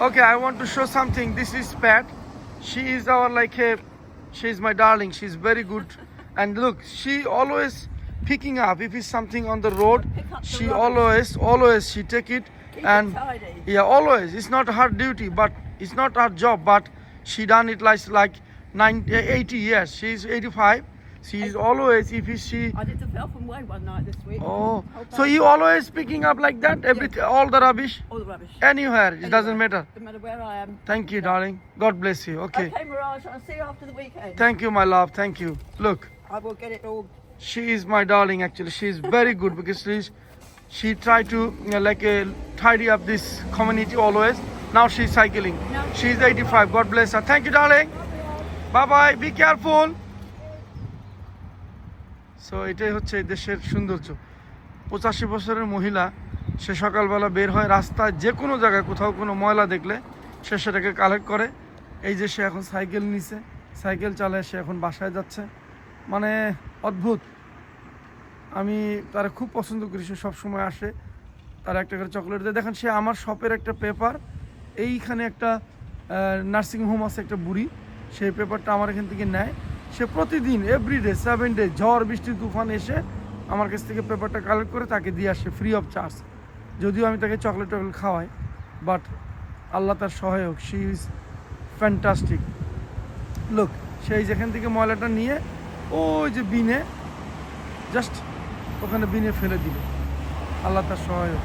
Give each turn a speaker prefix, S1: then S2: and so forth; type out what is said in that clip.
S1: Okay, I want to show something. This is Pat. She is our she's my darling. She's very good. And look, she always picking up if it's something on the road.
S2: Pick up the
S1: She
S2: rubbish.
S1: always she take it
S2: Keep
S1: and
S2: it tidy.
S1: yeah, always. It's not her duty, but it's not her job. But she done it like 80 years. She's 85. She's always she.
S2: I did the Feltham Way one night this week.
S1: Oh,
S2: Whole
S1: so
S2: bunch.
S1: you always picking up like that? Everything, all the rubbish,
S2: All the rubbish.
S1: anywhere. It doesn't
S2: Anywhere.
S1: matter.
S2: No matter where I am.
S1: Thank you, darling. God bless you. Okay.
S2: Okay, Mirage, I'll see you after the weekend.
S1: Thank you, my love. Thank you. Look,
S2: I will get it all.
S1: she is my darling. Actually, she is very good because she tried to tidy up this community always. Now she's cycling. She's 85. God bless her. Thank you, darling. Bye bye. Be careful. So এটাই হচ্ছে এই দেশের সৌন্দর্য। 85 বছরের মহিলা, সে সকালবেলা বের হয় রাস্তায় যে কোনো জায়গায় কোথাও কোনো ময়লা দেখলে সে সেটাকে কালেক্ট করে। এই যে সে এখন সাইকেল নিছে, সাইকেল চালায় সে এখন বাসায় যাচ্ছে। মানে অদ্ভুত। আমি তারা খুব পছন্দ করি, সে সবসময় আসে, তার একটা করে চকলেট দেয়। দেখেন সে আমার শপের একটা পেপার, এইখানে একটা নার্সিং হোম আছে একটা বুড়ি, সেই পেপারটা আমার এখান থেকে নেয়। সে প্রতিদিন এভরিডে 7 ডে ঝড় বৃষ্টি তুফান এসে আমার কাছ থেকে পেপারটা কালেক্ট করে তাকে দিয়ে আসে ফ্রি অফ চার্জ। যদিও আমি তাকে চকলেট টকলেট খাওয়াই, বাট আল্লাহ তার সহায়ক, শি ইজ ফ্যান্টাস্টিক। লোক সেই যেখান থেকে ময়লাটা নিয়ে ওই যে বিনে জাস্ট ওখানে বিনে ফেলে দিল, আল্লাহ তার সহায়ক।